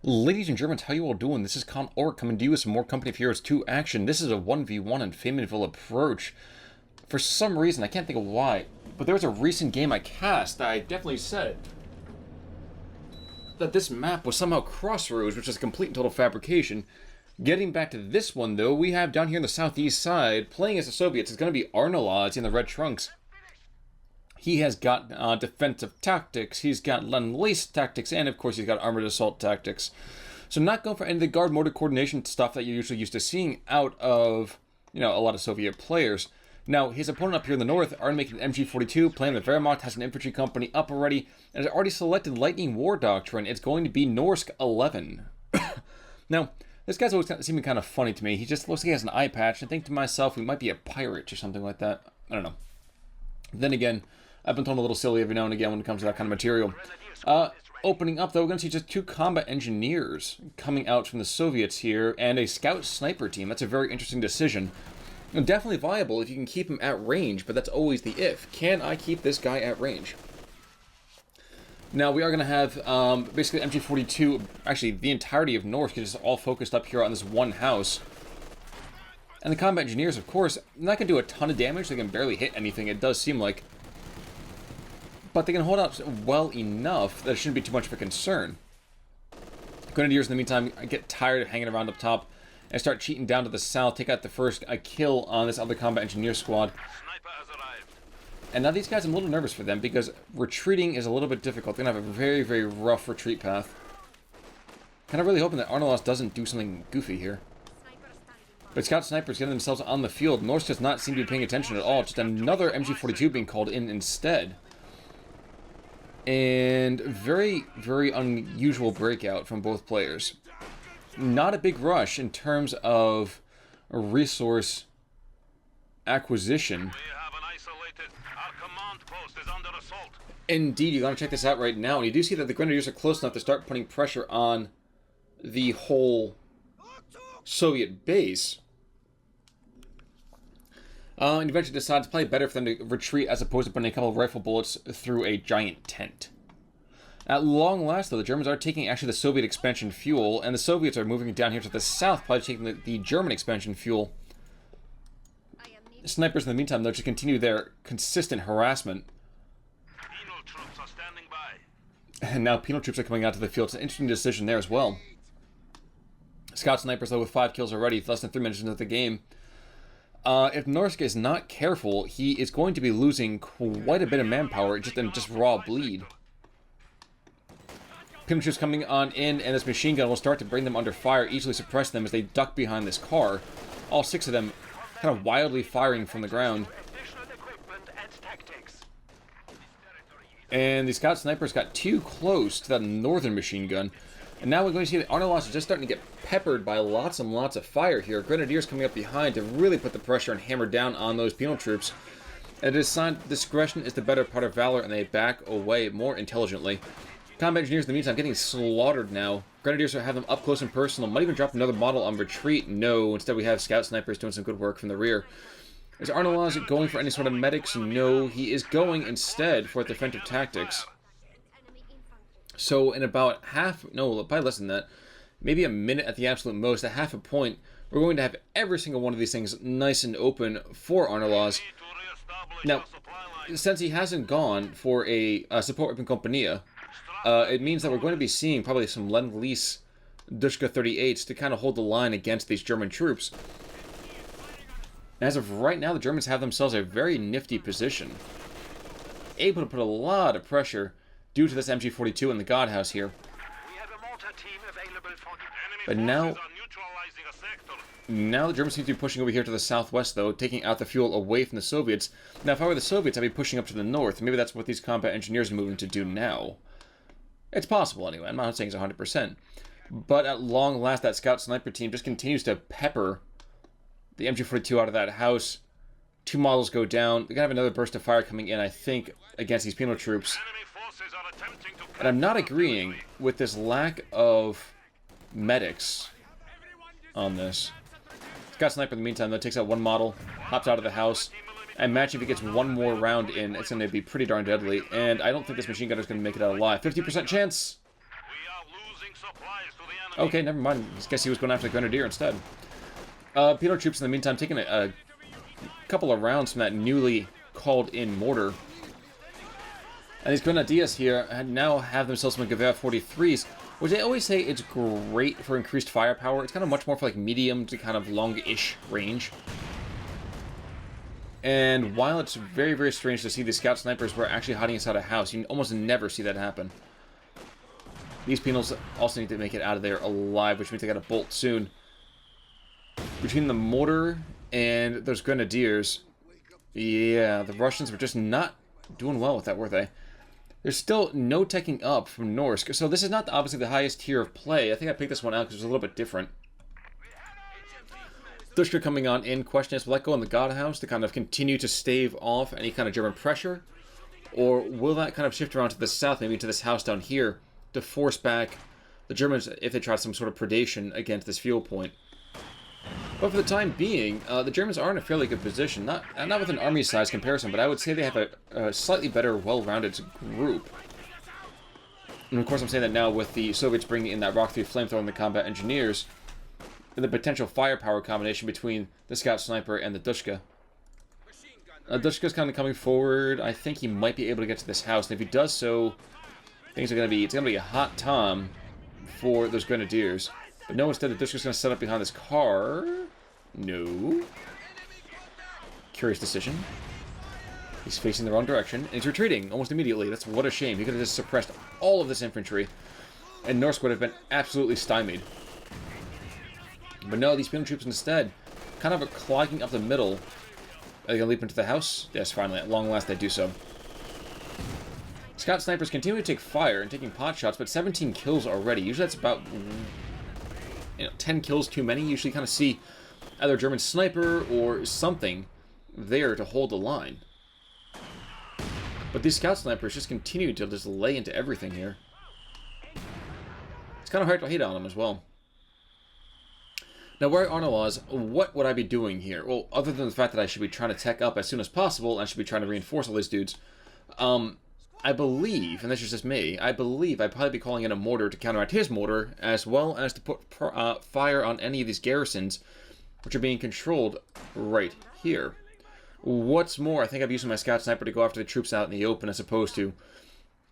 Ladies and Germans, how you all doing? This is Con Orc coming to you with some more Company of Heroes 2 action. This is a 1v1 in Faymonville Approach. For some reason, I can't think of why, but there was a recent game I cast that I definitely said that this map was somehow Crossroads, which is a complete and total fabrication. Getting back to this one, though, we have down here on the southeast side, playing as the Soviets, it's going to be Arnolaz in the red trunks. He has got defensive tactics, he's got Lend-Lease tactics, and of course he's got armored assault tactics. So not going for any of the guard motor coordination stuff that you're usually used to seeing out of, a lot of Soviet players. Now, his opponent up here in the north are making an MG42, playing the Wehrmacht, has an infantry company up already, and has already selected Lightning War Doctrine. It's going to be Norsk 11. Now, this guy's always seeming kind of funny to me. He just looks like he has an eye patch, and I think to myself, he might be a pirate or something like that. I don't know. Then again, I've been told a little silly every now and again when it comes to that kind of material. Opening up, though, we're going to see just two combat engineers coming out from the Soviets here, and a scout sniper team. That's a very interesting decision. And definitely viable if you can keep him at range, but that's always the if. Can I keep this guy at range? Now, we are going to have basically MG42, actually the entirety of Norsk is all focused up here on this one house. And the combat engineers, of course, not going to do a ton of damage. They can barely hit anything, it does seem like. But they can hold up well enough that it shouldn't be too much of a concern. Grenadiers, in the meantime, get tired of hanging around up top and start cheating down to the south, take out the first kill on this other combat engineer squad. And now these guys, I'm a little nervous for them because retreating is a little bit difficult. They're going to have a very, very rough retreat path. Kind of really hoping that arnolaz doesn't do something goofy here. But scout snipers getting themselves on the field. Norsk does not seem to be paying attention at all. Just another MG42 being called in instead. And very, very unusual breakout from both players. Not a big rush in terms of resource acquisition. Indeed, you gotta check this out right now. And you do see that the Grenadiers are close enough to start putting pressure on the whole Soviet base. And eventually decides it's probably better for them to retreat as opposed to putting a couple of rifle bullets through a giant tent. At long last, though, the Germans are taking actually the Soviet expansion fuel, and the Soviets are moving down here to the south, probably taking the German expansion fuel. Snipers, in the meantime, though, just continue their consistent harassment. Penal troops are standing by. And now penal troops are coming out to the field. It's an interesting decision there as well. Scout snipers, though, with 5 kills already, less than 3 minutes into the game. If Norsk is not careful, he is going to be losing quite a bit of manpower just in raw bleed. Penal troops coming on in, and this machine gun will start to bring them under fire, easily suppress them as they duck behind this car. All 6 of them kind of wildly firing from the ground. And the scout snipers got too close to that northern machine gun. And now we're going to see that arnolaz is just starting to get peppered by lots and lots of fire here. Grenadiers coming up behind to really put the pressure and hammer down on those penal troops. And it is signed, discretion is the better part of valor, and they back away more intelligently. Combat engineers, in the meantime, getting slaughtered now. Grenadiers have them up close and personal. Might even drop another model on retreat. No, instead we have scout snipers doing some good work from the rear. Is arnolaz going for any sort of medics? No, he is going instead for defensive tactics. So in about probably less than that, maybe a minute at the absolute most, at half a point, we're going to have every single one of these things nice and open for arnolaz. Now, since he hasn't gone for a support weapon compania, it means that we're going to be seeing probably some Lend-Lease Dushka 38s to kind of hold the line against these German troops. As of right now, the Germans have themselves a very nifty position, able to put a lot of pressure due to this MG42 in the God House here. But now the Germans seem to be pushing over here to the southwest, though, taking out the fuel away from the Soviets. Now, if I were the Soviets, I'd be pushing up to the north. Maybe that's what these combat engineers are moving to do now. It's possible, anyway. I'm not saying it's 100%. But at long last, that scout sniper team just continues to pepper the MG42 out of that house. 2 models go down. They're going to have another burst of fire coming in, I think, against these penal troops. And I'm not agreeing with this lack of medics on this. Scout sniper, in the meantime, though, takes out 1 model, hops out of the house. I imagine if he gets 1 more round in, it's going to be pretty darn deadly. And I don't think this machine gunner is going to make it out alive. 50% chance! supplies to the enemy. Okay, never mind. I guess he was going after the Grenadier instead. Penal troops in the meantime taking a couple of rounds from that newly called in mortar. And these Grenadiers here now have themselves some Gewehr 43s, which they always say it's great for increased firepower. It's kind of much more for like medium to kind of long-ish range. And while it's very, very strange to see the scout snipers were actually hiding inside a house, you almost never see that happen. These penals also need to make it out of there alive, which means they gotta bolt soon. Between the mortar and those Grenadiers, yeah, the Russians were just not doing well with that, were they? There's still no teching up from Norsk, so this is not obviously the highest tier of play. I think I picked this one out because it was a little bit different. Dushka coming on in. Question is, will that go in the God House to kind of continue to stave off any kind of German pressure? Or will that kind of shift around to the south, maybe to this house down here, to force back the Germans if they try some sort of predation against this fuel point? But for the time being, the Germans are in a fairly good position. Not with an army size comparison, but I would say they have a slightly better, well-rounded group. And of course I'm saying that now with the Soviets bringing in that Rock 3 flamethrower and the combat engineers, and the potential firepower combination between the Scout Sniper and the Dushka. Dushka's kind of coming forward. I think he might be able to get to this house, and if he does so, it's gonna be a hot time for those Grenadiers. But no, instead the Dushka's gonna set up behind this car. No. Curious decision. He's facing the wrong direction, and he's retreating almost immediately. That's what a shame. He could have just suppressed all of this infantry, and Norsk would have been absolutely stymied. But no, these penal troops instead kind of are clogging up the middle. Are they going to leap into the house? Yes, finally. At long last, they do so. Scout snipers continue to take fire and taking pot shots, but 17 kills already. Usually that's about 10 kills too many. You usually kind of see either a German sniper or something there to hold the line. But these scout snipers just continue to just lay into everything here. It's kind of hard to hit on them as well. Now, where arnolaz, what would I be doing here? Well, other than the fact that I should be trying to tech up as soon as possible, I should be trying to reinforce all these dudes. I believe, and this is just me, I believe I'd probably be calling in a mortar to counteract his mortar, as well as to put fire on any of these garrisons, which are being controlled right here. What's more, I think I'd be using my scout sniper to go after the troops out in the open, as opposed to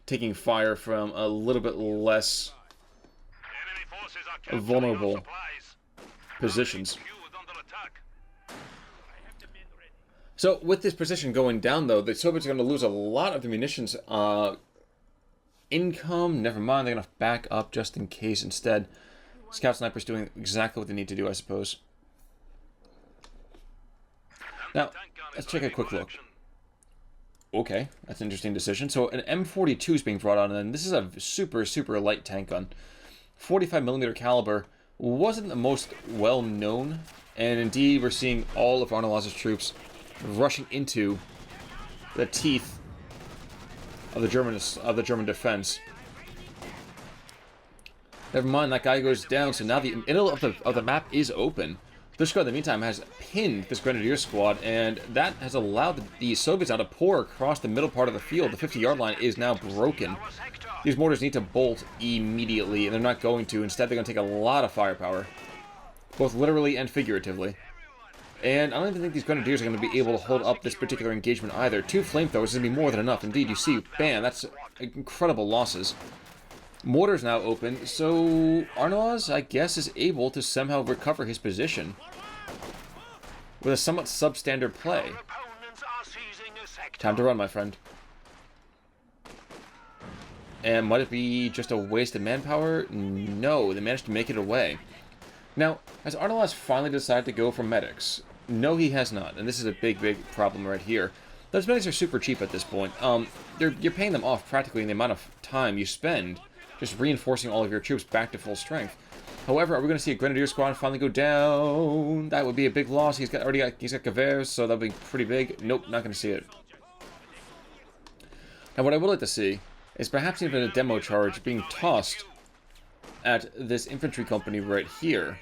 taking fire from a little bit less vulnerable positions. So, with this position going down, though, the Soviets are going to lose a lot of the munitions income. Never mind, they're going to back up just in case instead. Scout Sniper's doing exactly what they need to do, I suppose. Now, let's take a quick look. Okay, that's an interesting decision. So, an M42 is being brought on, and this is a super, super light tank gun. 45mm caliber. Wasn't the most well-known, and indeed we're seeing all of Arnolaz's troops rushing into the teeth of the German defense. Never mind, that guy goes down, so now the middle of the map is open. Dushka, in the meantime, has pinned this Grenadier squad, and that has allowed the Soviets now to pour across the middle part of the field. The 50-yard line is now broken. These mortars need to bolt immediately, and they're not going to. Instead, they're going to take a lot of firepower, both literally and figuratively. And I don't even think these Grenadiers are going to be able to hold up this particular engagement either. 2 flamethrowers is going to be more than enough. Indeed, you see, bam, that's incredible losses. Mortar's now open, so arnolaz, I guess, is able to somehow recover his position with a somewhat substandard play. Time to run, my friend. And might it be just a waste of manpower? No, they managed to make it away. Now, has arnolaz finally decided to go for medics? No, he has not, and this is a big, big problem right here. Those medics are super cheap at this point. You're paying them off practically in the amount of time you spend just reinforcing all of your troops back to full strength. However, are we going to see a Grenadier squad finally go down? That would be a big loss. He's got Gewehrs, so that'll be pretty big. Nope, not going to see it. Now, what I would like to see is perhaps even a demo charge being tossed at this infantry company right here.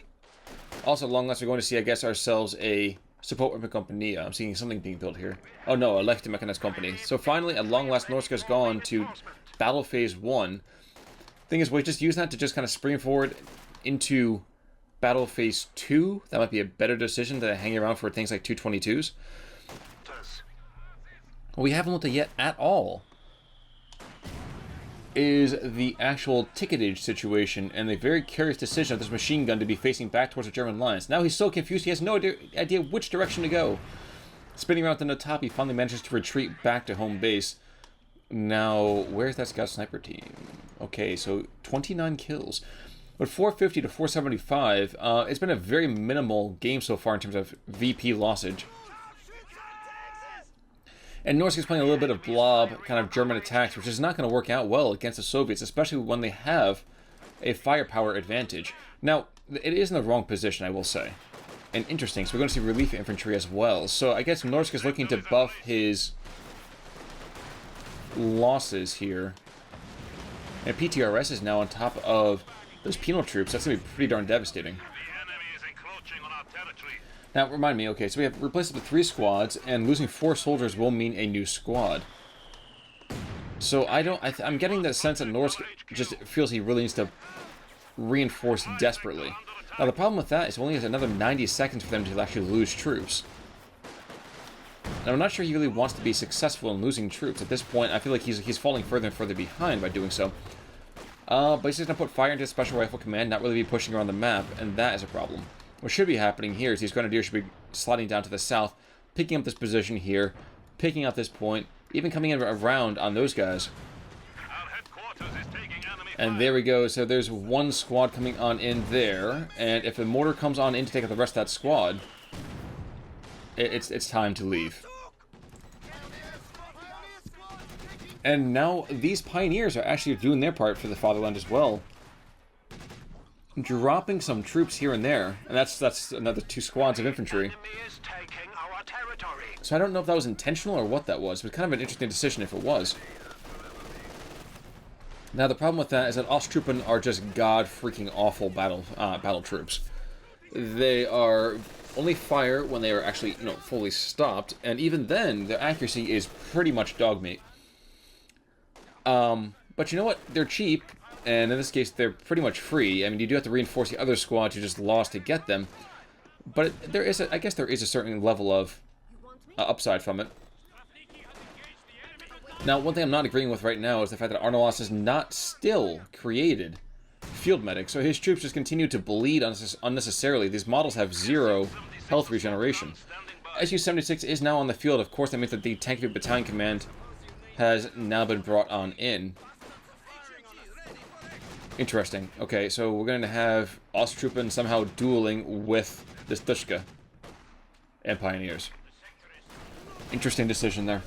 Also, long last, we're going to see, I guess, ourselves a support weapon company. I'm seeing something being built here. Oh no, a Mechanized company. So finally, at long last, Norsk has gone to battle phase 1. Thing is, we just use that to just kind of spring forward into battle phase 2. That might be a better decision than hanging around for things like 222s. What we haven't looked at yet at all is the actual ticketage situation and the very curious decision of this machine gun to be facing back towards the German lines. Now he's so confused, he has no idea which direction to go. Spinning around to the top, he finally manages to retreat back to home base. Now, where's that scout sniper team? Okay, so 29 kills. But 450 to 475, it's been a very minimal game so far in terms of VP lossage. And Norsk is playing a little bit of blob, kind of German attacks, which is not going to work out well against the Soviets, especially when they have a firepower advantage. Now, it is in the wrong position, I will say. And interesting, so we're going to see relief infantry as well. So I guess Norsk is looking to buff his losses here. And PTRS is now on top of those penal troops. That's going to be pretty darn devastating. Now, remind me, okay, so we have replaced it with 3 squads, and losing 4 soldiers will mean a new squad. So I'm getting the sense that Norsk just feels he really needs to reinforce desperately. Now, the problem with that is only has another 90 seconds for them to actually lose troops. And I'm not sure he really wants to be successful in losing troops. At this point, I feel like he's falling further and further behind by doing so. But he's just going to put fire into Special Rifle Command, not really be pushing around the map, and that is a problem. What should be happening here is these Grenadiers should be sliding down to the south, picking up this position here, picking up this point, even coming in around on those guys. And there we go. So there's 1 squad coming on in there, and if a mortar comes on in to take out the rest of that squad, it's time to leave. And now these pioneers are actually doing their part for the fatherland as well. Dropping some troops here and there, and that's another 2 squads of infantry. So I don't know if that was intentional or what that was. It was kind of an interesting decision if it was. Now the problem with that is that Osttruppen are just god-freaking awful battle troops. They are only fire when they are actually, fully stopped, and even then, their accuracy is pretty much dog meat. But you know what? They're cheap. And in this case, they're pretty much free. I mean, you do have to reinforce the other squads you just lost to get them. But I guess there is a certain level of upside from it. Now, one thing I'm not agreeing with right now is the fact that Arnolaz has not still created field medic. So his troops just continue to bleed unnecessarily. These models have 0 health regeneration. Su-76 is now on the field. Of course, that means that the Tank Battalion Command has now been brought on in. Interesting. Okay, so we're going to have Osttruppen somehow dueling with this Dushka and Pioneers. Interesting decision there.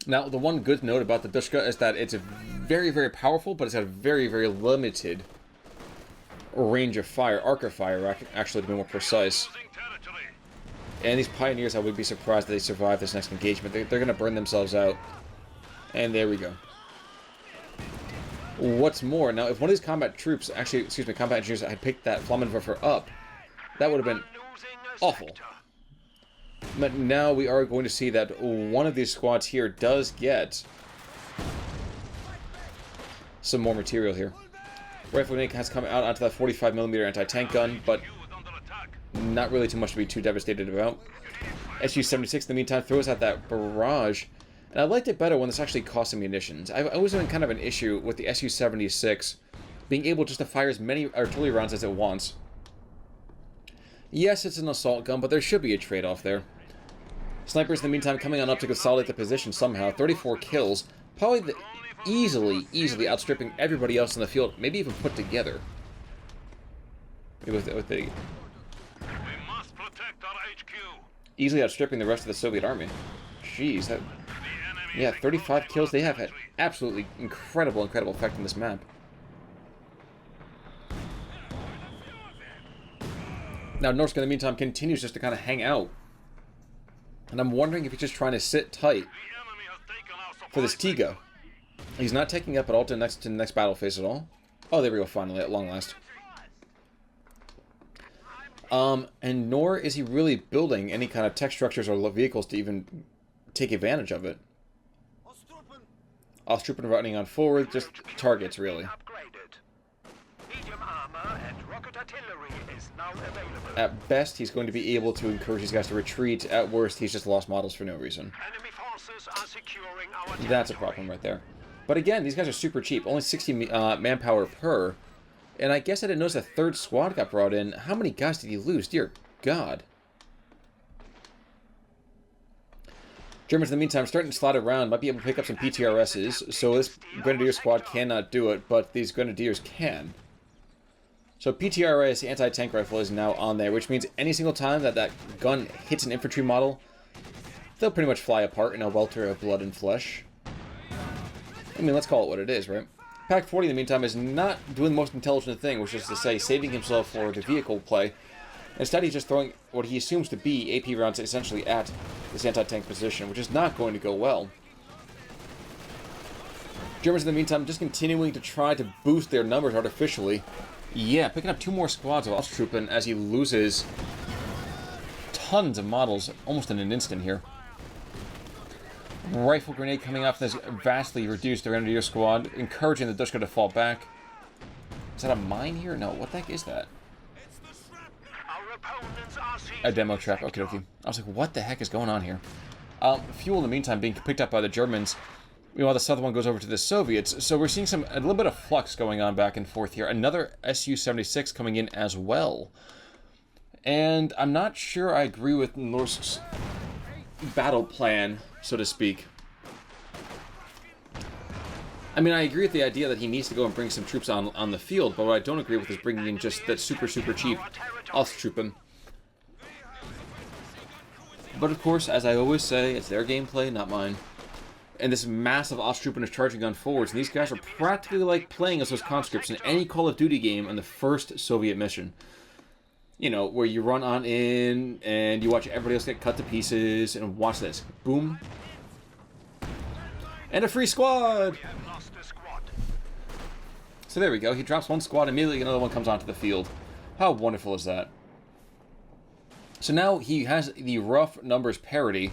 Now, the one good note about the Dushka is that it's very, very powerful, but it's a very, very limited range of fire, arc of fire, actually, to be more precise. And these Pioneers, I would be surprised that they survive this next engagement. They're going to burn themselves out. And there we go. What's more, now if one of these combat troops, combat engineers had picked that Flammenwerfer up, that would have been awful. But now we are going to see that one of these squads here does get some more material here. Rifleman has come out onto that 45mm anti-tank gun, but not really too much to be too devastated about. Su-76 in the meantime throws out that barrage. And I liked it better when this actually cost some munitions. I've always had kind of an issue with the Su-76 being able just to fire as many artillery rounds as it wants. Yes, it's an assault gun, but there should be a trade-off there. Snipers, in the meantime, coming on up to consolidate the position somehow. 34 kills. Probably easily outstripping everybody else in the field, maybe even put together. With the... We must protect our HQ. Easily outstripping the rest of the Soviet army. Jeez, that... Yeah, 35 kills. They have had absolutely incredible effect on this map. Now, Norsk, in the meantime, continues just to kind of hang out. And I'm wondering if he's just trying to sit tight for this Tiga. He's not taking up at all to the next battle phase at all. Oh, there we go, finally, at long last. And nor is he really building any kind of tech structures or vehicles to even take advantage of it. Osttrooping running on forward, just targets, really. Medium armor and rocket artillery is now available. At best, he's going to be able to encourage these guys to retreat. At worst, he's just lost models for no reason. Enemy forces are securing our territory. That's a problem right there. But again, these guys are super cheap. Only 60 manpower per. And I guess I didn't notice a third squad got brought in. How many guys did he lose? Dear God. Germans, in the meantime, starting to slide around. Might be able to pick up some PTRSs. So this Grenadier squad cannot do it, but these Grenadiers can. So PTRS, anti-tank rifle, is now on there, which means any single time that that gun hits an infantry model, they'll pretty much fly apart in a welter of blood and flesh. I mean, let's call it what it is, right? Pack 40, in the meantime, is not doing the most intelligent thing, which is to say, saving himself for the vehicle play. Instead, he's just throwing what he assumes to be AP rounds essentially at this anti-tank position, which is not going to go well. Germans, in the meantime, just continuing to try to boost their numbers artificially. Yeah, picking up 2 more squads of Osttrooping as he loses tons of models almost in an instant here. Rifle grenade coming off this vastly reduced Grenadier squad, encouraging the Dushka to fall back. Is that a mine here? No, what the heck is that? A demo trap. Okay, okay. I was like, what the heck is going on here? Fuel, in the meantime, being picked up by the Germans, while the southern one goes over to the Soviets. So we're seeing a little bit of flux going on back and forth here. Another Su-76 coming in as well. And I'm not sure I agree with Norsk's battle plan, so to speak. I mean, I agree with the idea that he needs to go and bring some troops on the field, but what I don't agree with is bringing in just that super cheap Osttrooping. But of course, as I always say, it's their gameplay, not mine. And this massive Osttrooping is charging on forwards, and these guys are practically like playing as those conscripts in any Call of Duty game on the first Soviet mission. You know, where you run on in, and you watch everybody else get cut to pieces, and watch this. Boom. And a free squad! So there we go. He drops 1 squad, immediately another one comes onto the field. How wonderful is that? So now he has the rough numbers parity.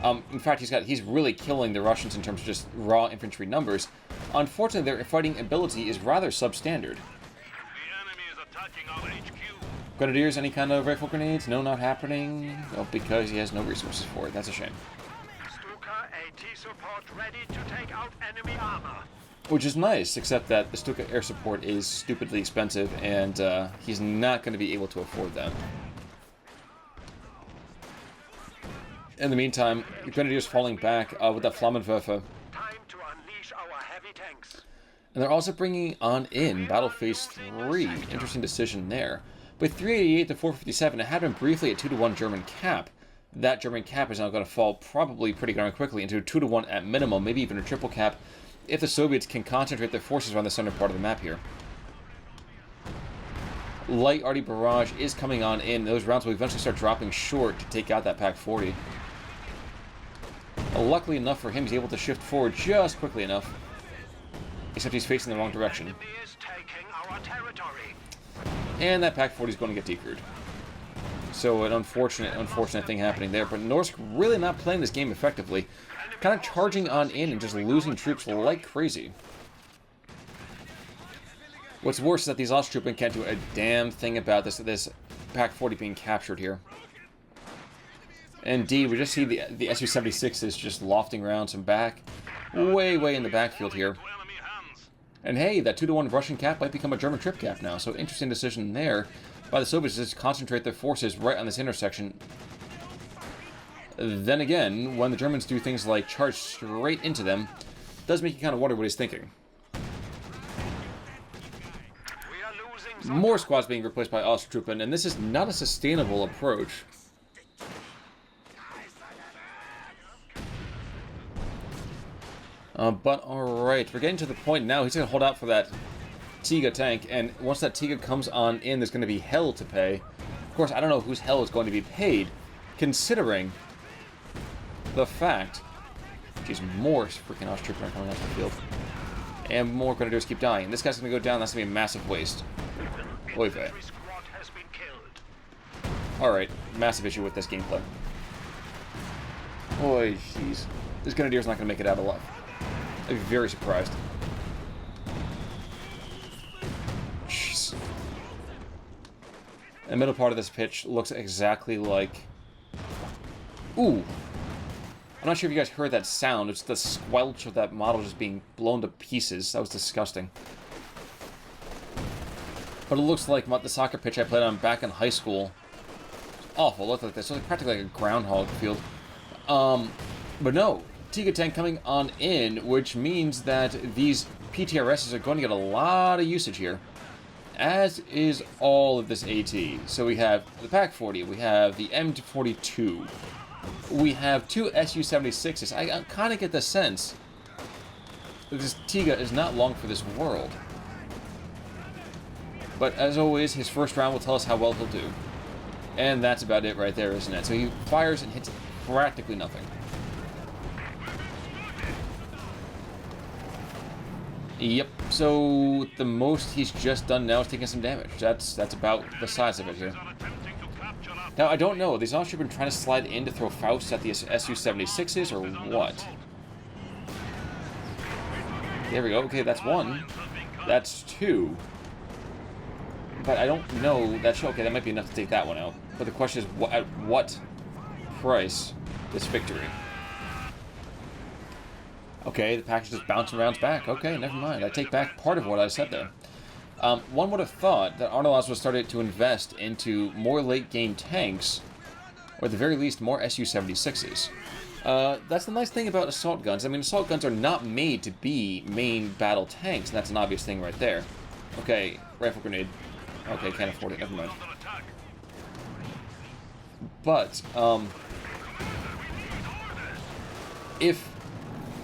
In fact, he's really killing the Russians in terms of just raw infantry numbers. Unfortunately, their fighting ability is rather substandard. The enemy is attacking our HQ. Grenadiers, any kind of rifle grenades? No, not happening. Well, because he has no resources for it. That's a shame. Stuka AT support ready to take out enemy armor. Which is nice, except that the Stuka air support is stupidly expensive, and he's not going to be able to afford that. In the meantime, the Grenadiers falling back with that Flammenwerfer. Time to unleash our heavy tanks. And they're also bringing on in Battle Phase 3. Interesting decision there. With 388 to 457, it had been briefly a 2-to-1 German cap. That German cap is now going to fall probably pretty darn quickly into a 2-to-1 at minimum, maybe even a triple cap, if the Soviets can concentrate their forces around the center part of the map here. Light arty barrage is coming on in. Those rounds will eventually start dropping short to take out that Pack 40. Luckily enough for him, he's able to shift forward just quickly enough. Except he's facing the wrong direction. Enemy is taking our territory. And that Pack 40 is going to get decored. So an unfortunate thing happening there. But Norsk really not playing this game effectively. Kind of charging on in and just losing troops like crazy. What's worse is that these Osttrooping can't do a damn thing about this Pack 40 being captured here. Indeed, we just see the Su-76s just lofting around some back. Way in the backfield here. And hey, that 2-to-1 Russian cap might become a German trip cap now. So interesting decision there by the Soviets to concentrate their forces right on this intersection. Then again, when the Germans do things like charge straight into them, it does make you kind of wonder what he's thinking. More squads being replaced by Osttrooping, and this is not a sustainable approach. But alright, we're getting to the point now. He's going to hold out for that Tiga tank, and once that Tiga comes on in, there's going to be hell to pay. Of course, I don't know whose hell is going to be paid, considering the fact... Geez, more freaking Osttroopers are coming out the field. And more Grenadiers keep dying. This guy's going to go down, that's going to be a massive waste. Oy vey. Alright, massive issue with this gameplay. Oy, jeez. This Grenadier's not going to make it out alive. I'd be very surprised. Jeez. The middle part of this pitch looks exactly like... Ooh! I'm not sure if you guys heard that sound. It's the squelch of that model just being blown to pieces. That was disgusting. But it looks like the soccer pitch I played on back in high school. It's awful. It looked like this. It was practically like a groundhog field. But no. Tiga tank coming on in, which means that these PTRSs are going to get a lot of usage here. As is all of this AT. So we have the PAC-40. We have the M42. We have two Su-76s. I kind of get the sense that this Tiga is not long for this world. But as always, his first round will tell us how well he'll do. And that's about it right there, isn't it? So he fires and hits practically nothing. Yep. So the most he's just done now is taking some damage. That's about the size of it here. Now, I don't know. These Austrians have been trying to slide in to throw Fausts at the Su-76s, or what? There we go. Okay, that's one. That's two. But I don't know. Okay, that might be enough to take that one out. But the question is, at what price this victory? Okay, the package just bouncing rounds back. Okay, never mind. I take back part of what I said there. One would have thought that arnolaz was started to invest into more late-game tanks, or at the very least, more Su-76s. That's the nice thing about assault guns. I mean, assault guns are not made to be main battle tanks, and that's an obvious thing right there. Okay, rifle grenade. Okay, can't afford it. Never mind. But, if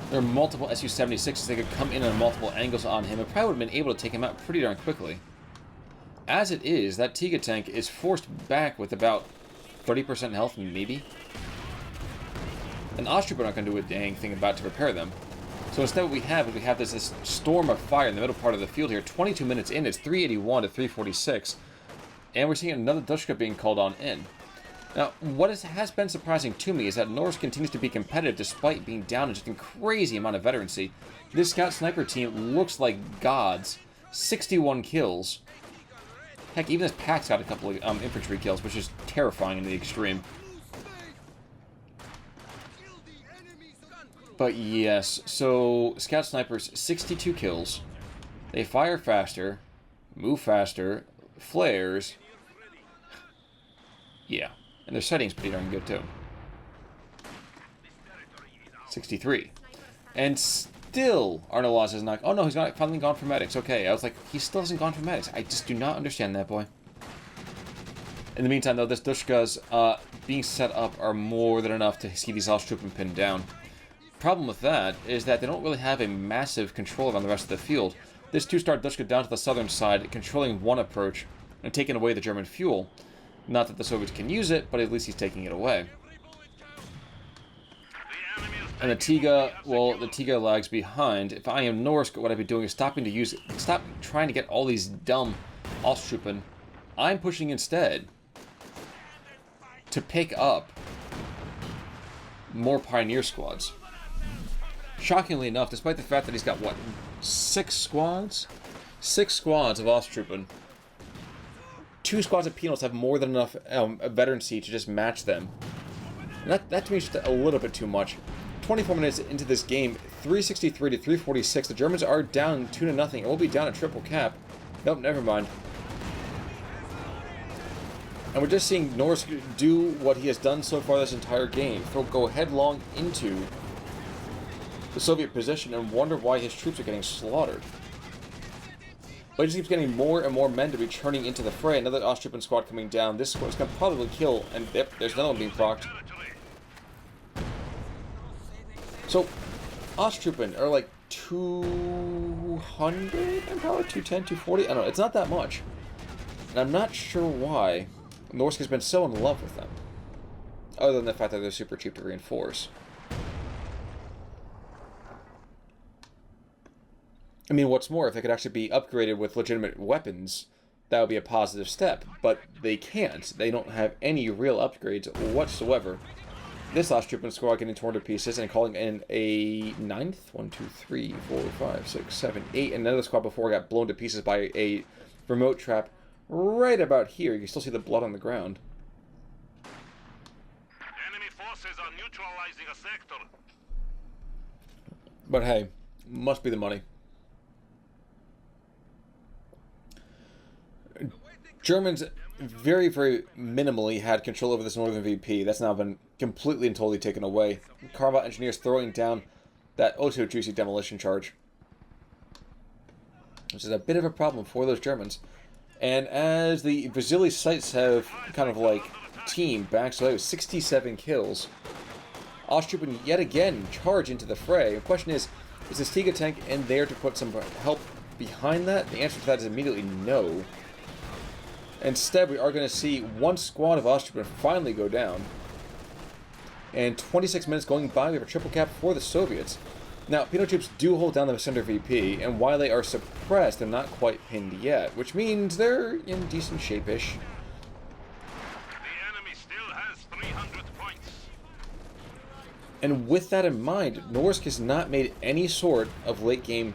there are multiple Su-76s, they could come in on multiple angles on him, and probably would have been able to take him out pretty darn quickly. As it is, that Tiga tank is forced back with about 30% health, maybe. And Austrians are not going to do a dang thing about to repair them. So instead what we have is this storm of fire in the middle part of the field here. 22 minutes in, it's 381 to 346. And we're seeing another Dushka being called on in. Now, what has been surprising to me is that Norsk continues to be competitive despite being down in just a crazy amount of veterancy. This scout sniper team looks like gods. 61 kills. Heck, even this pack's got a couple of infantry kills, which is terrifying in the extreme. But yes, so scout snipers, 62 kills. They fire faster, move faster, flares. Yeah. And their setting's pretty darn good, too. 63. And still, arnolaz is not... Oh, no, he's not finally gone for medics. Okay, I was like, he still hasn't gone for medics. I just do not understand that, boy. In the meantime, though, this Dushkas being set up are more than enough to see these Austruppen pinned down. Problem with that is that they don't really have a massive control on the rest of the field. This two-star Dushka down to the southern side, controlling one approach and taking away the German fuel. Not that the Soviets can use it, but at least he's taking it away. And the Tiga, well, the Tiga lags behind. If I am Norsk, what I'd be doing is stop trying to get all these dumb Austruppen. I'm pushing instead to pick up more Pioneer squads. Shockingly enough, despite the fact that he's got, what, 6 squads? 6 squads of Austruppen. 2 squads of penals have more than enough veterancy to just match them. And that to me is just a little bit too much. 24 minutes into this game, 363 to 346. The Germans are down 2-0. It will be down at triple cap. Nope, never mind. And we're just seeing Norsk do what he has done so far this entire game. He'll go headlong into the Soviet position and wonder why his troops are getting slaughtered. But he just keeps getting more and more men to be churning into the fray. Another Austrian squad coming down. This squad's going to probably kill, and yep, there's another one being procced. So, Austrian are like 200 in power? 210, 240? I don't know. It's not that much. And I'm not sure why Norsk has been so in love with them. Other than the fact that they're super cheap to reinforce. I mean, what's more, if they could actually be upgraded with legitimate weapons, that would be a positive step. But they can't. They don't have any real upgrades whatsoever. this Austrian squad getting torn to pieces and calling in a 9th? 1, 2, 3, 4, 5, 6, 7, 8. And another squad before got blown to pieces by a remote trap right about here. You can still see the blood on the ground. Enemy forces are neutralizing a sector. But hey, must be the money. Germans very, very minimally had control over this northern VP. That's now been completely and totally taken away. Carval engineers throwing down that oh so juicy demolition charge, which is a bit of a problem for those Germans. And as the Vasily sites have kind of like teamed back, so that was 67 kills, Austrian yet again charge into the fray. The question is the Stiga tank in there to put some help behind that? The answer to that is immediately no. Instead, we are going to see one squad of Austrian finally go down. And 26 minutes going by, we have a triple cap for the Soviets. Now, Pinot troops do hold down the center VP, and while they are suppressed, they're not quite pinned yet, which means they're in decent shape-ish. The enemy still has 300 points. And with that in mind, Norsk has not made any sort of late-game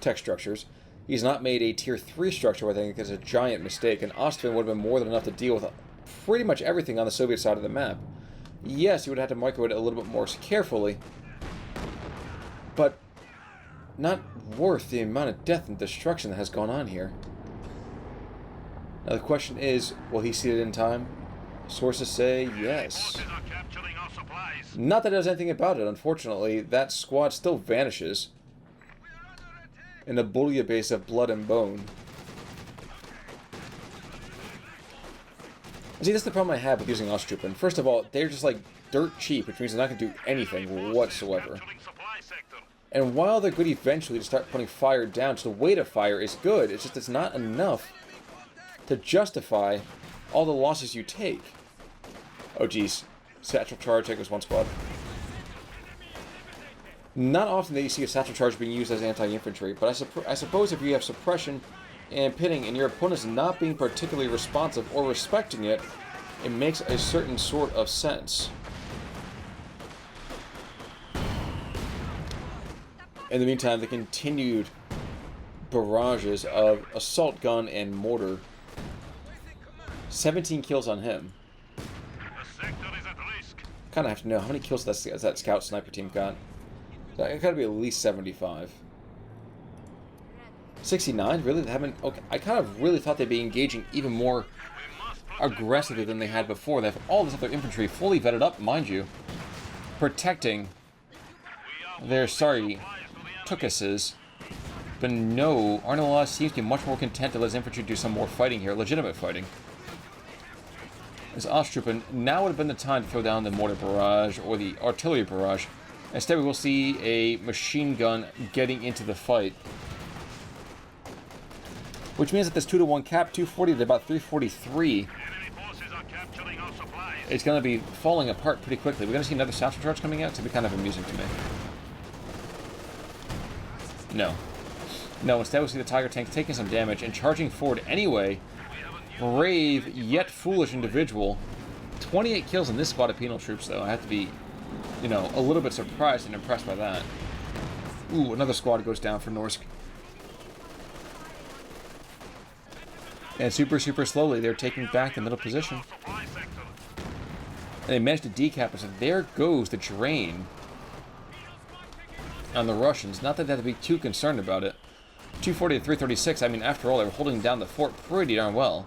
tech structures. He's not made a tier 3 structure, which I think is a giant mistake, and Ostfin would have been more than enough to deal with pretty much everything on the Soviet side of the map. Yes, you would have to micro it a little bit more carefully, but not worth the amount of death and destruction that has gone on here. Now the question is, will he see it in time? Sources say yes. Forces are capturing our supplies. Not that it does anything about it, unfortunately. That squad still vanishes in a Bulia base of blood and bone. See, that's the problem I have with using Osttroopen. First of all, they're just like dirt cheap, which means they're not going to do anything whatsoever. Capturing supply sector. And while they're good eventually to start putting fire down, just the weight of fire is good. It's just it's not enough to justify all the losses you take. Oh geez, satchel charge, there goes one squad. Not often do you see a satchel charge being used as anti-infantry, but I suppose if you have suppression and pitting and your opponent's not being particularly responsive or respecting it, it makes a certain sort of sense. In the meantime, the continued barrages of assault gun and mortar. 17 kills on him. The sector is at risk. Kind of have to know how many kills has that scout sniper team got. It's got to be at least 75. 69? Really? They haven't... Okay, I kind of really thought they'd be engaging even more aggressively than they had before. They have all this other infantry fully vetted up, mind you, protecting their, sorry, Tukuses. But no, arnolaz seems to be much more content to let his infantry do some more fighting here, legitimate fighting. As Osttroopen, now would have been the time to throw down the mortar barrage or the artillery barrage. Instead, we will see a machine gun getting into the fight. Which means that this 2-to-1 cap, 240 to about 343, Enemy forces are capturing our supplies. it's going to be falling apart pretty quickly. We're going to see another satchel charge coming out. It's going to be kind of amusing to me. No. No, instead we'll see the Tiger tank taking some damage and charging forward anyway. Brave, yet foolish individual. 28 kills in this squad of penal troops, though. I have to be, you know, a little bit surprised and impressed by that. Ooh, another squad goes down for Norsk. And super slowly, they're taking back the middle position. Supply sector. And they managed to decap us. And there goes the drain on the Russians. Not that they have to be too concerned about it. 240 to 336. I mean, after all, they were holding down the fort pretty darn well.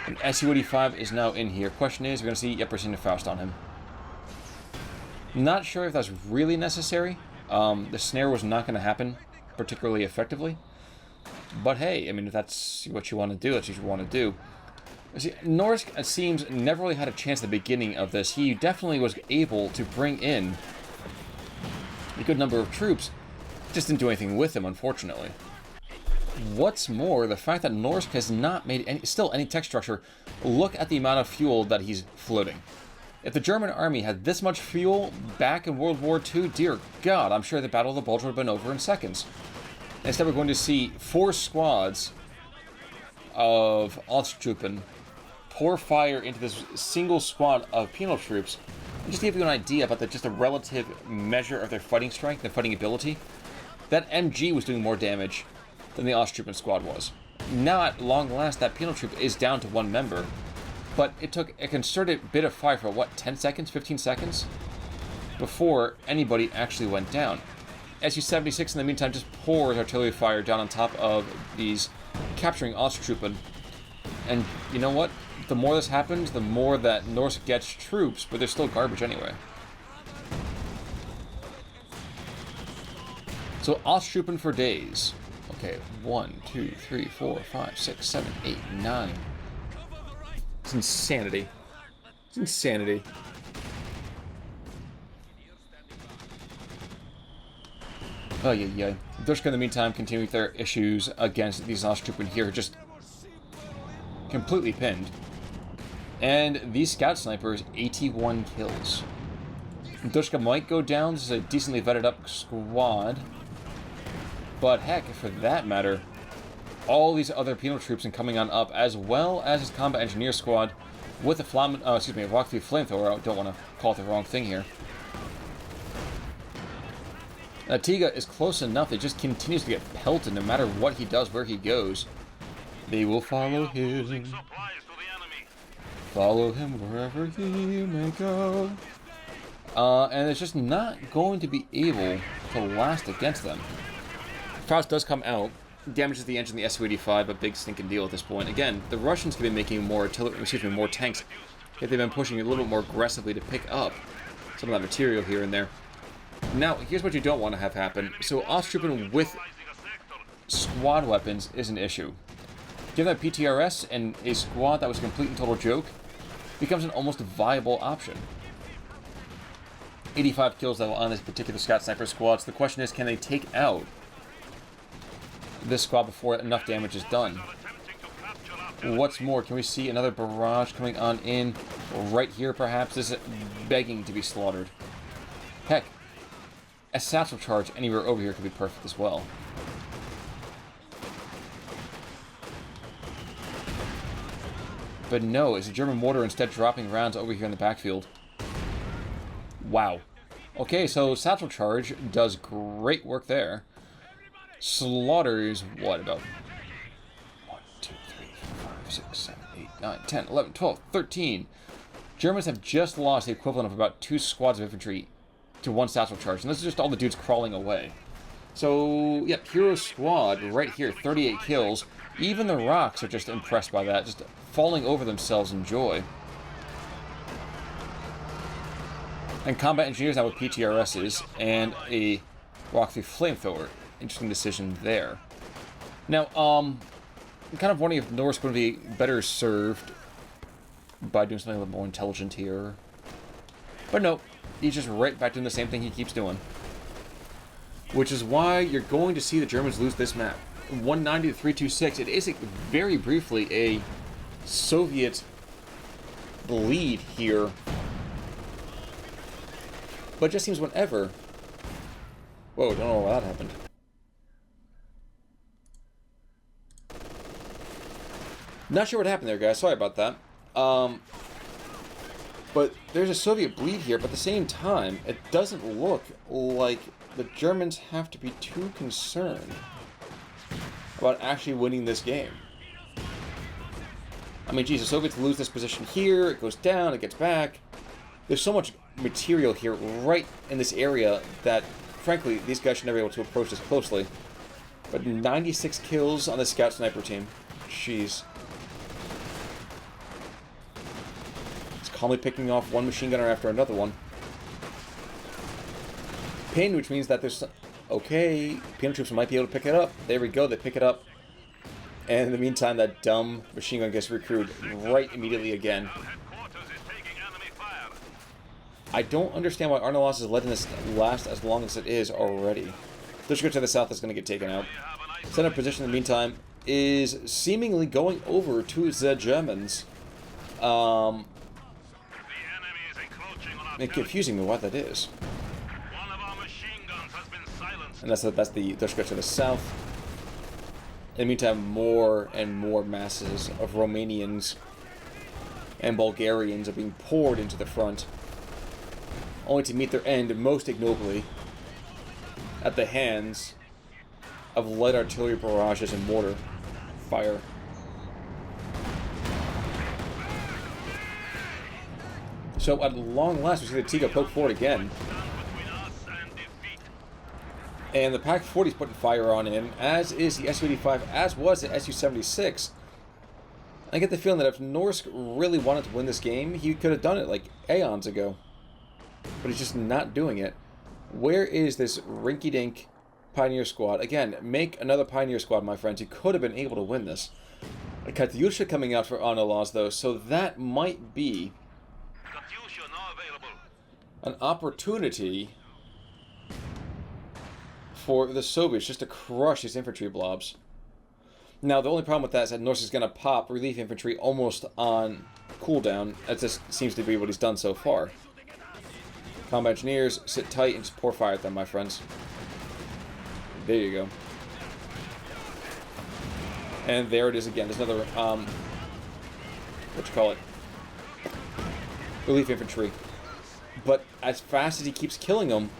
And SU-85 is now in here. Question is, we're going to see, yep, we're seeing a Faust on him. Not sure if that's really necessary. The snare was not going to happen particularly effectively. But hey, I mean, if that's what you want to do, that's what you want to do. See, Norsk, it seems, never really had a chance at the beginning of this. He definitely was able to bring in a good number of troops. Just didn't do anything with them, unfortunately. What's more, the fact that Norsk has not made any tech structure. Look at the amount of fuel that he's floating. If the German army had this much fuel back in World War II, dear God, I'm sure the Battle of the Bulge would have been over in seconds. Instead, we're going to see 4 squads of Osttruppen pour fire into this single squad of penal troops. And just to give you an idea about just a relative measure of their fighting strength, their fighting ability, that MG was doing more damage than the Osttruppen squad was. Now, at long last, that penal troop is down to 1 member, but it took a concerted bit of fire for, what, 10 seconds, 15 seconds? Before anybody actually went down. Su-76, in the meantime, just pours artillery fire down on top of these capturing Osttruppen. And you know what? The more this happens, the more that Norsk gets troops, but they're still garbage anyway. So Osttruppen for days. Okay, 1, 2, 3, 4, 5, 6, 7, 8, 9. It's insanity. It's insanity. Oh, yeah. Dushka, in the meantime, continue with their issues against these Osttruppen here, just completely pinned. And these scout snipers, 81 kills. Dushka might go down. This is a decently vetted up squad. But heck, for that matter, all these other penal troops and coming on up, as well as his combat engineer squad with a walk-through flamethrower. I don't want to call it the wrong thing here. Tiga is close enough. It just continues to get pelted no matter what he does, where he goes. They will follow him. Follow him wherever he may go. And it's just not going to be able to last against them. Faust does come out, damages the engine, the Su-85, a big stinking deal at this point. Again, the Russians could be making more tanks if they've been pushing a little bit more aggressively to pick up some of that material here and there. Now, here's what you don't want to have happen. So, Osttruppen with squad weapons is an issue. Give them PTRS and a squad that was a complete and total joke becomes an almost viable option. 85 kills though on this particular scout sniper squad. So the question is, can they take out this squad before enough damage is done? What's more, can we see another barrage coming on in right here perhaps? This is begging to be slaughtered. Heck, a satchel charge anywhere over here could be perfect as well. But no, it's a German mortar instead dropping rounds over here in the backfield. Wow. Okay, so satchel charge does great work there. Slaughters, what, about 1, 2, 3, 4, 5, 6, 7, 8, 9, 10, 11, 12, 13. Germans have just lost the equivalent of about 2 squads of infantry to 1 satchel charge. And this is just all the dudes crawling away. So, yep, hero squad right here, 38 kills. Even the rocks are just impressed by that, just falling over themselves in joy. And combat engineers now with PTRSs and a walk-through flamethrower. Interesting decision there. Now, I'm kind of wondering if Norsk would be better served by doing something a little more intelligent here. But no, he's just right back doing the same thing he keeps doing. Which is why you're going to see the Germans lose this map. 190 to 326. It is very briefly a Soviet bleed here. But it just seems whenever... Whoa, don't know why that happened. Not sure what happened there, guys. Sorry about that. But there's a Soviet bleed here, but at the same time, it doesn't look like the Germans have to be too concerned about actually winning this game. I mean, geez, the Soviets lose this position here, it goes down, it gets back. There's so much material here right in this area that, frankly, these guys should never be able to approach this closely. But 96 kills on the scout sniper team. Jeez. It's calmly picking off one machine gunner after another one. Pin, which means that there's... Okay, penal troops might be able to pick it up. There we go, they pick it up. And in the meantime, that dumb machine gun gets recruited right immediately again. I don't understand why arnolaz is letting this last as long as it is already. Dushka to the south is going to get taken out. Center position in the meantime is seemingly going over to the Germans. And confusing me what that is. And that's the Dushka to the south. In the meantime, more and more masses of Romanians and Bulgarians are being poured into the front, only to meet their end most ignobly at the hands of light artillery barrages and mortar fire. So at long last, we see the Tiga poke forward again. And the Pak-40 is putting fire on him, as is the Su-85, as was the Su-76. I get the feeling that if Norsk really wanted to win this game, he could have done it like aeons ago. But he's just not doing it. Where is this rinky-dink Pioneer Squad? Again, make another Pioneer Squad, my friends. You could have been able to win this. A Katyusha coming out for arnolaz, though, so that might be an opportunity for the Soviets just to crush these infantry blobs. Now, the only problem with that is that Norsk is going to pop relief infantry almost on cooldown, as this seems to be what he's done so far. Combat engineers, sit tight and just pour fire at them, my friends. There you go. And there it is again. There's another, relief infantry. But as fast as he keeps killing them,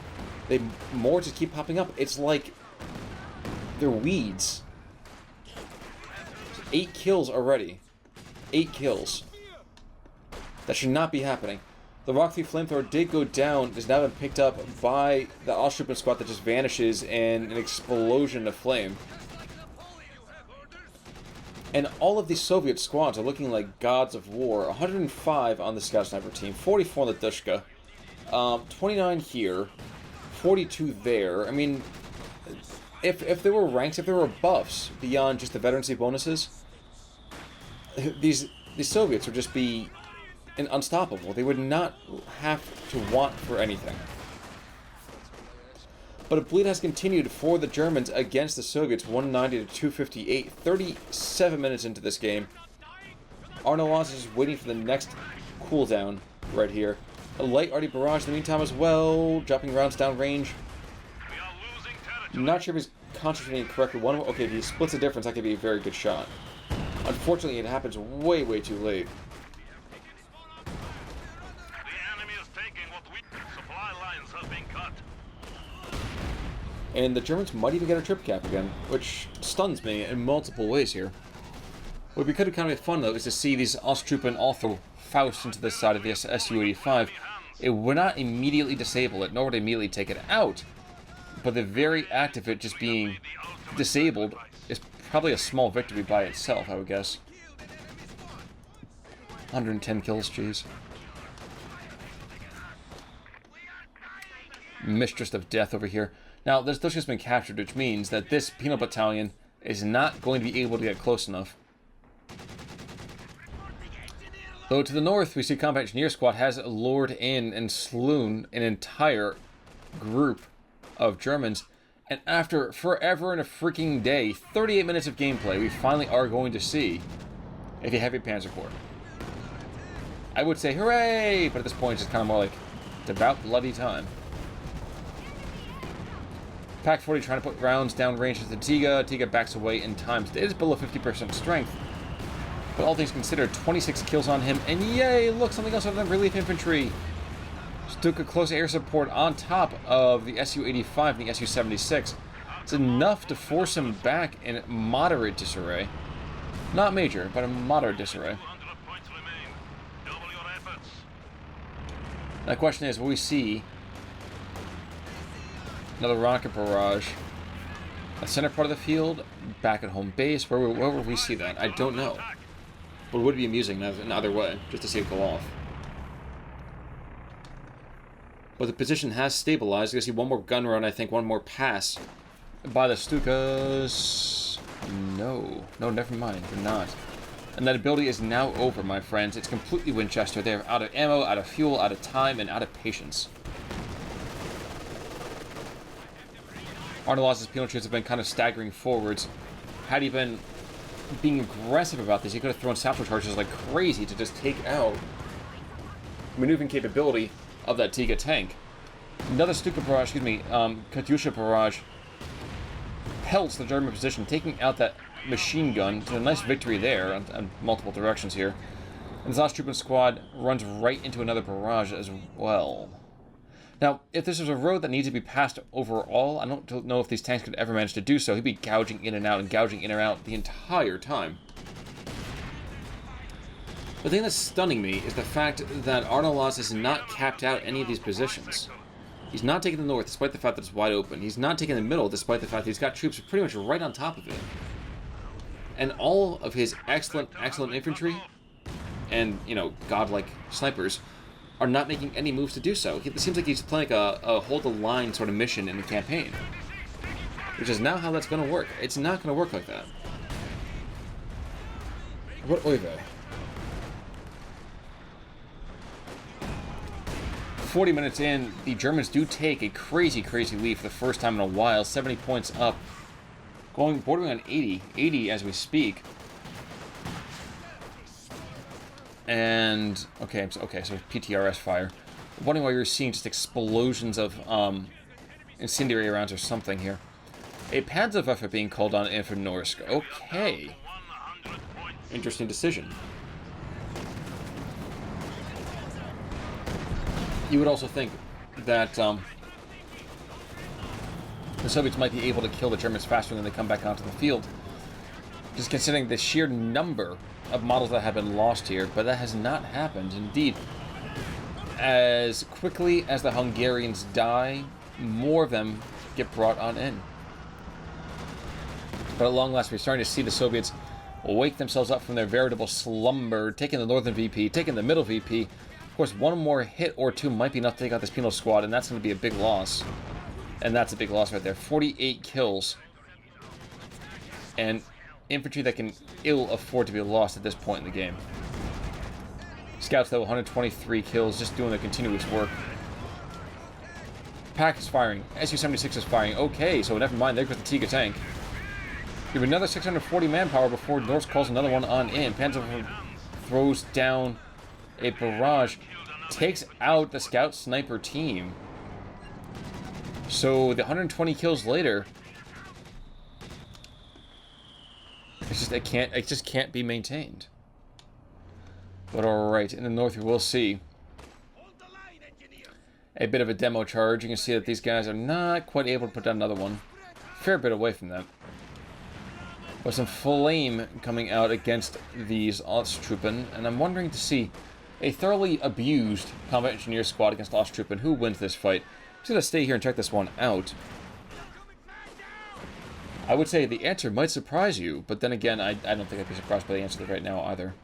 more just keep popping up. It's like they're weeds. 8 kills already. 8 kills. That should not be happening. The Rock 3 flamethrower did go down. It's now been picked up by the Ostroupen squad that just vanishes in an explosion of flame. And all of these Soviet squads are looking like gods of war. 105 on the Scout Sniper team, 44 on the Dushka, 29 here, 42 there. I mean, if there were ranks, if there were buffs beyond just the veterancy bonuses, these Soviets would just be unstoppable. They would not have to want for anything. But a bleed has continued for the Germans against the Soviets, 190 to 258, 37 minutes into this game. Arnolaz is waiting for the next cooldown right here. A light arty barrage in the meantime as well, dropping rounds down range. Not sure if he's concentrating correctly. Okay, if he splits the difference, that could be a very good shot. Unfortunately, it happens way, way too late. And the Germans might even get a trip cap again, which stuns me in multiple ways here. What would be kind of fun, though, is to see these Osttruppen also Faust into the side of the Su-85. It would not immediately disable it, nor would it immediately take it out. But the very act of it just being disabled is probably a small victory by itself, I would guess. 110 kills, jeez. Mistress of Death over here. Now, this Dushka has been captured, which means that this penal battalion is not going to be able to get close enough. Though to the north, we see Combat Engineer Squad has lured in and slewn an entire group of Germans. And after forever and a freaking day, 38 minutes of gameplay, we finally are going to see a heavy Panzer Corps. I would say hooray, but at this point it's just kind of more like, it's about bloody time. Pak-40 trying to put rounds down range to the Tiga. Tiga backs away in times. It is below 50% strength. But all things considered, 26 kills on him. And yay, look, something else other than relief infantry. Took a close air support on top of the Su-85 and the Su-76. It's enough to force him back in moderate disarray. Not major, but a moderate disarray. The question is, will we see another rocket barrage? A center part of the field, back at home base, where will we see that? I don't know. But it would be amusing in either way, just to see it go off. But the position has stabilized. You're going to see one more gun run, I think, one more pass by the Stukas. No, never mind, they're not. And that ability is now over, my friends. It's completely Winchester. They're out of ammo, out of fuel, out of time, and out of patience. Arnolaz's penal troops have been kind of staggering forwards. Had he been being aggressive about this, he could have thrown satchel charges like crazy to just take out maneuvering capability of that Tiga tank. Another Stuka barrage, Katyusha barrage pelts the German position, taking out that machine gun to a nice victory there on multiple directions here. And this Osttroop squad runs right into another barrage as well. Now, if this was a road that needs to be passed overall, I don't know if these tanks could ever manage to do so. He'd be gouging in and out and gouging in and out the entire time. The thing that's stunning me is the fact that Arnolaz has not capped out any of these positions. He's not taking the north, despite the fact that it's wide open. He's not taking the middle, despite the fact that he's got troops pretty much right on top of it. And all of his excellent infantry and, you know, godlike snipers are not making any moves to do so. It seems like he's playing a hold-the-line sort of mission in the campaign. Which is now how that's going to work. It's not going to work like that. What Wehr? 40 minutes in, the Germans do take a crazy lead for the first time in a while. 70 points up. Bordering on 80 as we speak. And, okay, so PTRS fire. I'm wondering why you're seeing just explosions of incendiary rounds or something here. A Panzerwaffe being called on in for Norsk. Okay. Interesting decision. You would also think that the Soviets might be able to kill the Germans faster than they come back onto the field. Just considering the sheer number of models that have been lost here, but that has not happened. Indeed, as quickly as the Hungarians die, more of them get brought on in. But at long last, we're starting to see the Soviets wake themselves up from their veritable slumber, taking the northern VP, taking the middle VP. Of course, one more hit or two might be enough to take out this penal squad, and that's going to be a big loss. And that's a big loss right there. 48 kills. And infantry that can ill afford to be lost at this point in the game. Scouts, though, 123 kills, just doing the continuous work. Pack is firing. Su-76 is firing. Okay, so never mind, there goes the Tiga tank. You have another 640 manpower before Norsk calls another one on in. Panzer throws down a barrage, takes out the scout sniper team. So the 120 kills later, it just can't be maintained. But all right, in the north we will see a bit of a demo charge. You can see that these guys are not quite able to put down another one. Fair bit away from that. With some flame coming out against these Osttruppen, and I'm wondering to see a thoroughly abused combat engineer squad against Osttruppen. Who wins this fight? I'm just going to stay here and check this one out. I would say the answer might surprise you, but then again, I don't think I'd be surprised by the answer right now either.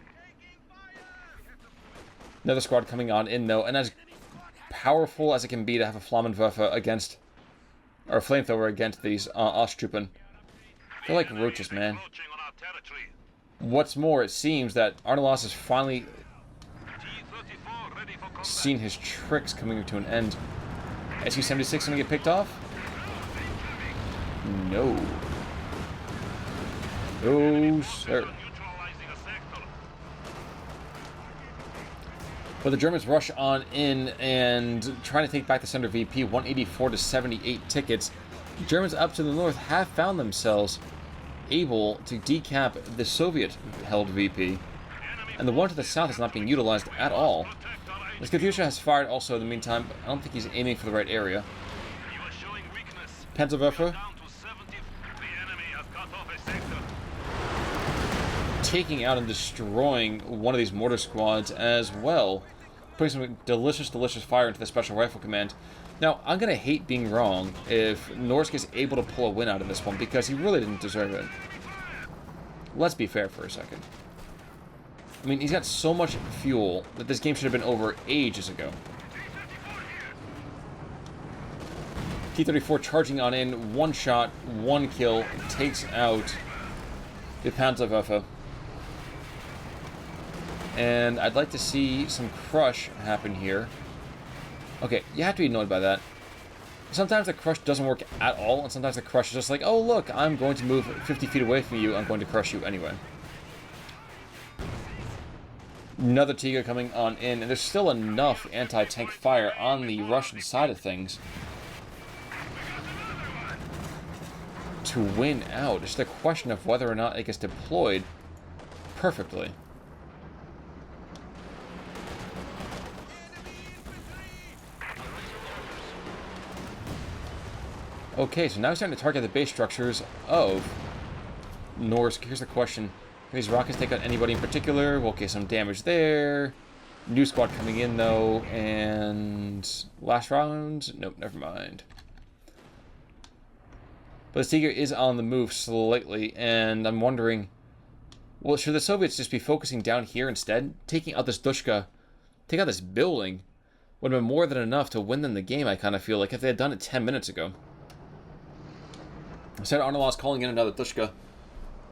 Another squad coming on in, though, and as powerful as it can be to have a Flammenwerfer against, or a flamethrower against these Osttruppen. They're like roaches, man. What's more, it seems that Arnolaz has finally seen his tricks coming to an end. Su-76 gonna get picked off? No. No, sir. But the Germans rush on in and trying to take back the center VP, 184 to 78 tickets. The Germans up to the north have found themselves able to decap the Soviet-held VP, and the one to the south is not being utilized at all. This Katyusha has fired also in the meantime, but I don't think he's aiming for the right area. Panzerwaffe taking out and destroying one of these mortar squads as well, putting some delicious fire into the Special Rifle Command. Now, I'm going to hate being wrong if Norsk is able to pull a win out of this one, because he really didn't deserve it. Let's be fair for a second. I mean, he's got so much fuel that this game should have been over ages ago. T-34 charging on in, one shot, one kill, takes out the Panzerwaffe. And I'd like to see some crush happen here. Okay, you have to be annoyed by that. Sometimes the crush doesn't work at all, and sometimes the crush is just like, oh look, I'm going to move 50 feet away from you, I'm going to crush you anyway. Another Tiga coming on in, and there's still enough anti-tank fire on the Russian side of things to win out. It's just a question of whether or not it gets deployed perfectly. Okay, so now we're starting to target the base structures of Norsk. Here's the question. Can these rockets take out anybody in particular? We'll get some damage there. New squad coming in, though. And last round? Nope, never mind. But the Tiger is on the move slightly, and I'm wondering, well, should the Soviets just be focusing down here instead? Taking out this Dushka, take out this building, would have been more than enough to win them the game, I kind of feel like, if they had done it 10 minutes ago. Instead, arnolaz calling in another Dushka,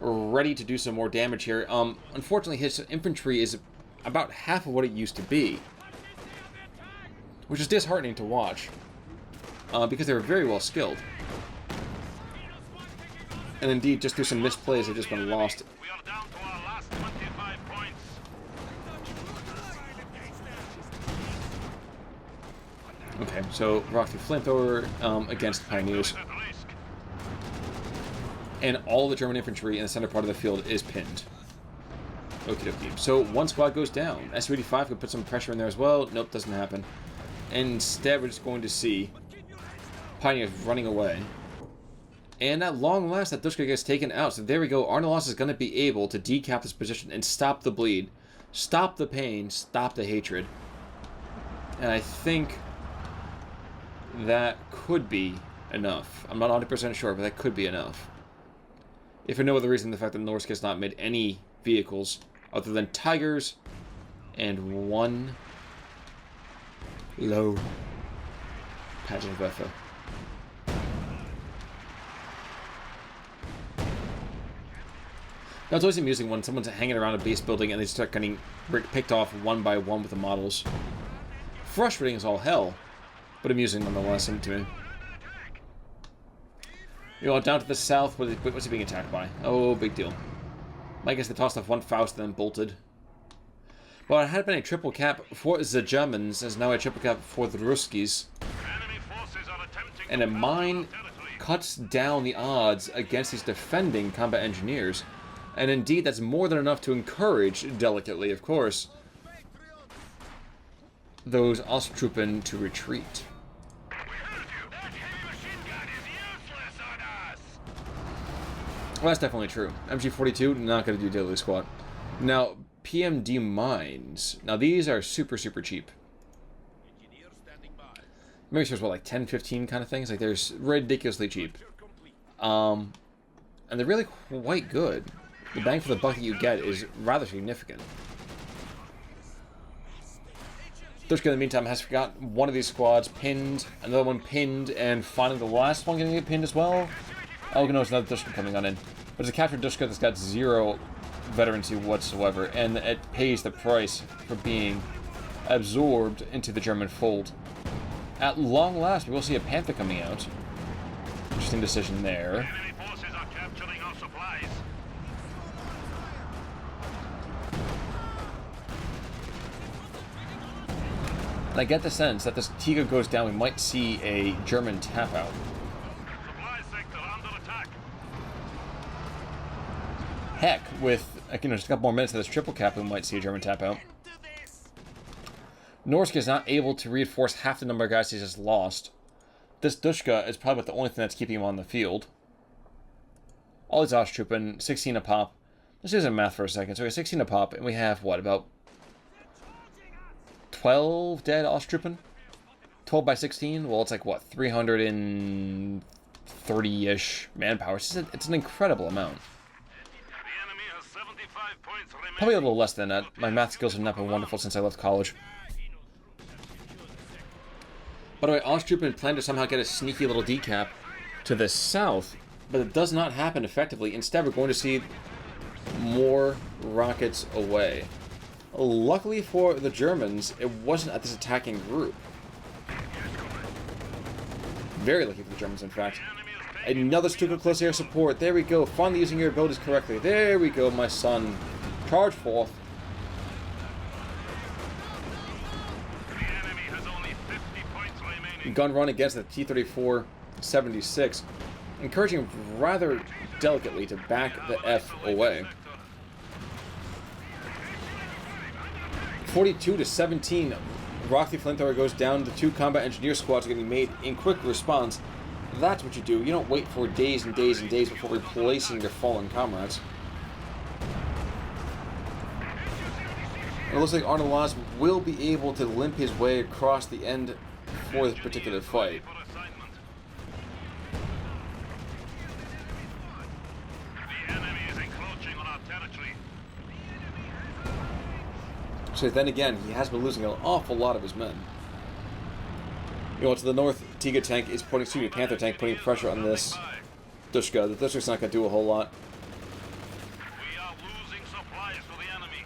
ready to do some more damage here. Unfortunately, his infantry is about half of what it used to be, which is disheartening to watch, because they were very well skilled. And indeed, just through some misplays, they've just been lost. We are down to our last 25 points. Okay, so rock through flamethrower against pioneers. At risk. And all the German infantry in the center part of the field is pinned. Okie dokie. So one squad goes down. Su-85 could put some pressure in there as well. Nope, doesn't happen. Instead, we're just going to see pioneers running away. And at long last, that Dushka gets taken out. So there we go. Arnolaz is going to be able to decap this position and stop the bleed. Stop the pain. Stop the hatred. And I think that could be enough. I'm not 100% sure, but that could be enough. If for no other reason, the fact that Norsk has not made any vehicles other than Tigers and one low pageant Wehr. Now, it's always amusing when someone's hanging around a base building and they start getting picked off one by one with the models. Frustrating as all hell, but amusing nonetheless to me. You know, down to the south, what's he being attacked by? Oh, big deal. I guess they tossed off one Faust and then bolted. Well, it had been a triple cap for the Germans, as now a triple cap for the Ruskies. Enemy forces are attempting And a to mine pass our territory. cuts down the odds against these defending combat engineers. And indeed, that's more than enough to encourage, delicately of course, those Osttruppen to retreat. We heard you. That heavy machine gun is useless on us. Well, that's definitely true. MG42, not going to do daily squat. Now, PMD mines. Now, these are super, super cheap. Maybe there's what, like 10, 15 kind of things? Like, they're ridiculously cheap. And they're really quite good. The bang for the buck that you get is rather significant. Dushka, in the meantime, has got one of these squads pinned, another one pinned, and finally the last one going to get pinned as well. Oh, no, it's another Dushka coming on in. But it's a captured Dushka that's got zero veterancy whatsoever, and it pays the price for being absorbed into the German fold. At long last, we will see a Panther coming out. Interesting decision there. Enemy forces are capturing our supplies. And I get the sense that this Tiger goes down, we might see a German tap out. Supply sector under attack. Heck, with just a couple more minutes of this triple cap, we might see a German tap out. Norsk is not able to reinforce half the number of guys he's just lost. This Dushka is probably the only thing that's keeping him on the field. All these Osttruppen, 16 a pop. Let's do some math for a second. So we have 16 a pop, and we have, what, about 12 dead Osttruppen? 12 by 16? Well, it's like, what, 330-ish manpower. It's an incredible amount. The enemy has 75 points remaining. Probably a little less than that. My math skills have not been wonderful since I left college. By the way, Osttruppen planned to somehow get a sneaky little decap to the south, but it does not happen effectively. Instead, we're going to see more rockets away. Luckily for the Germans, it wasn't at this attacking group. Very lucky for the Germans, in fact. Another Stuka close air support. There we go. Finally using your abilities correctly. There we go, my son. Charge forth. The enemy has only 50 points remaining. Gun run against the T-34-76. encouraging him rather delicately to back the F away. 42-17, Rock the Flamethrower goes down. The 2 combat engineer squads are getting made in quick response. That's what you do. You don't wait for days and days and days before replacing your fallen comrades. It looks like arnolaz will be able to limp his way across the end for this particular fight. The enemy is encroaching on our territory. So then again, he has been losing an awful lot of his men. You know, to the north, Tiga tank is putting, excuse me, Panther tank putting pressure on this Dushka. The Dushka's not going to do a whole lot. We are losing supplies to the enemy.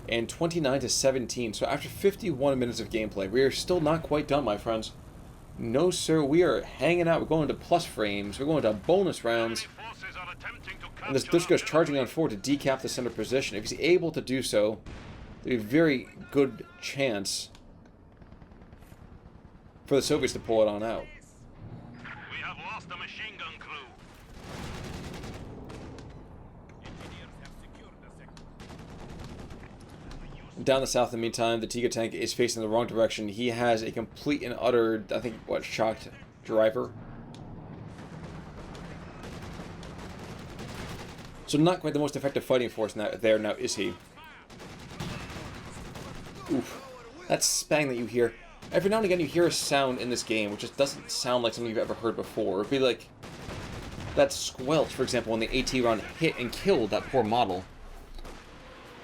And 29-17. So after 51 minutes of gameplay, we are still not quite done, my friends. No, sir, we are hanging out. We're going to plus frames. We're going to bonus rounds. Enemy forces are attempting to And this capture Dushka is charging on forward to decap the center position. If he's able to do so, there's a very good chance for the Soviets to pull it on out. We have lost a machine gun crew. Down the south, in the meantime, the Tiga tank is facing the wrong direction. He has a complete and utter, I think, what, shocked driver. So not quite the most effective fighting force now, is he? Oof. That spang that you hear. Every now and again you hear a sound in this game which just doesn't sound like something you've ever heard before. It'd be like that squelch, for example, when the AT round hit and killed that poor model.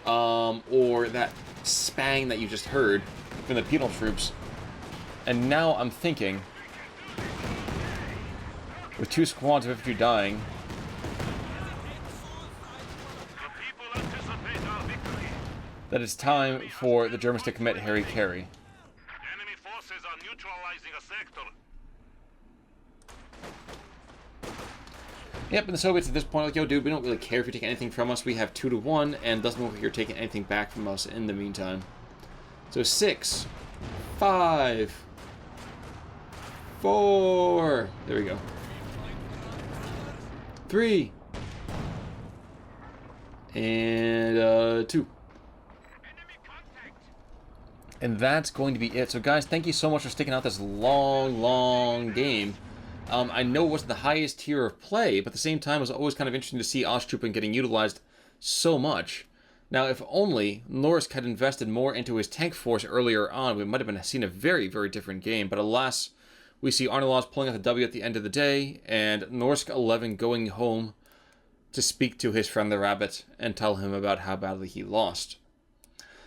Or that spang that you just heard from the penal troops. And now I'm thinking, with 2 squads of infantry dying, The people anticipate our victory. that it's time for the Germans to commit Harry-Carry. Enemy forces are neutralizing a sector. Yep, and the Soviets at this point are like, yo, dude, we don't really care if you take anything from us. We have 2-1, and doesn't look like you're taking anything back from us in the meantime. So 6, 5, 4. There we go. 3. And 2. And that's going to be it. So guys, thank you so much for sticking out this long game. I know it wasn't the highest tier of play, but at the same time it was always kind of interesting to see Osttruppen getting utilized so much. Now, if only Norsk had invested more into his tank force earlier on, we might have seen a very different game. But alas, we see arnolaz pulling out the W at the end of the day, and Norsk 11 going home to speak to his friend the Rabbit and tell him about how badly he lost.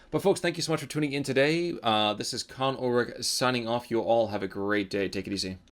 But folks, thank you so much for tuning in today. This is Con Ulrich signing off. You all have a great day. Take it easy.